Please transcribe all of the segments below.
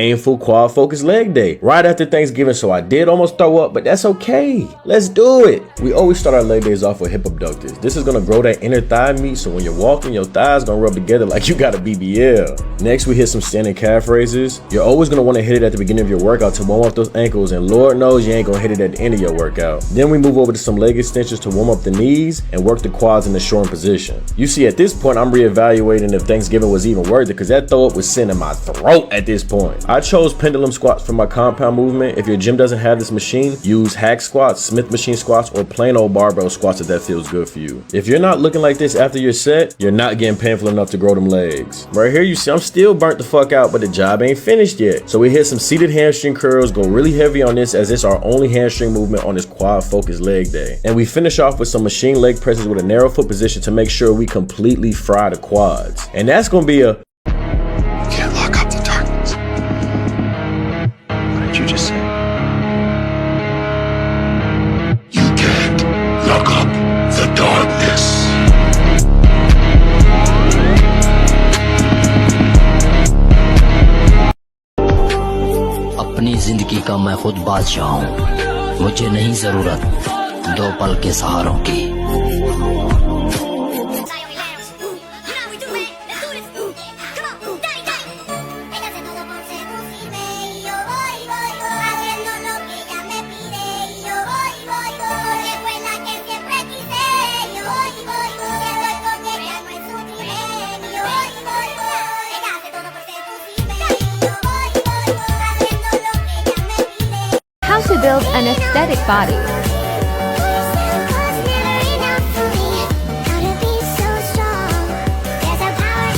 painful quad focused leg day right after Thanksgiving, so I did almost throw up, but that's okay. Let's do it. We always start our leg days off with hip abductors. This is gonna grow that inner thigh meat, so when you're walking, your thighs gonna rub together like you got a BBL. Next, we hit some standing calf raises. You're always gonna wanna hit it at the beginning of your workout to warm up those ankles, and Lord knows you ain't gonna hit it at the end of your workout. Then we move over to some leg extensions to warm up the knees and work the quads in the shortened position. You see, at this point, I'm reevaluating if Thanksgiving was even worth it, because that throw up was sitting in my throat at this point. I chose pendulum squats for my compound movement. If your gym doesn't have this machine, use hack squats, Smith machine squats, or plain old barbell squats if that feels good for you. If you're not looking like this after your set, you're not getting painful enough to grow them legs. Right here, you see I'm still burnt the fuck out, but the job ain't finished yet. So we hit some seated hamstring curls, go really heavy on this as it's our only hamstring movement on this quad focused leg day. And we finish off with some machine leg presses with a narrow foot position to make sure we completely fry the quads. And that's gonna be a can't lock up the darkness. What did you just say? You can't lock up the darkness. अपनी जिंदगी का मैं खुद बादशाह हूँ, मुझे नहीं जरूरत दो पल के सहारों की। How to build an aesthetic body.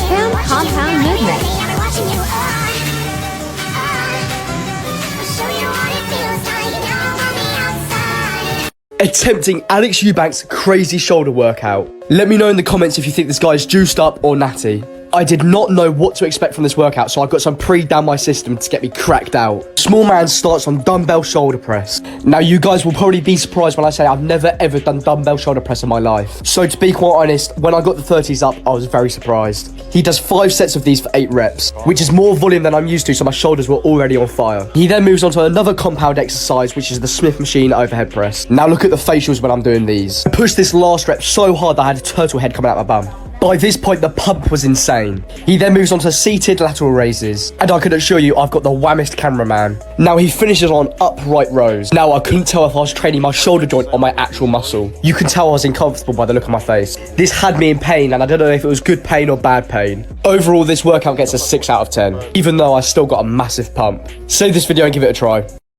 Hand compound movement. Attempting Alex Eubank's crazy shoulder workout. Let me know in the comments if you think this guy is juiced up or natty. I did not know what to expect from this workout, so I got some pre down my system to get me cracked out. Small man starts on dumbbell shoulder press. Now you guys will probably be surprised when I say I've never ever done dumbbell shoulder press in my life. So to be quite honest, when I got the 30s up, I was very surprised. He does 5 sets of these for 8 reps, which is more volume than I'm used to, so my shoulders were already on fire. He then moves on to another compound exercise, which is the Smith machine overhead press. Now look at the facials when I'm doing these. I pushed this last rep so hard that I had a turtle head coming out my bum. By this point, the pump was insane. He then moves on to seated lateral raises. And I can assure you, I've got the whammest cameraman. Now he finishes on upright rows. Now I couldn't tell if I was training my shoulder joint or my actual muscle. You can tell I was uncomfortable by the look on my face. This had me in pain, and I don't know if it was good pain or bad pain. Overall, this workout gets a 6 out of 10, even though I still got a massive pump. Save this video and give it a try.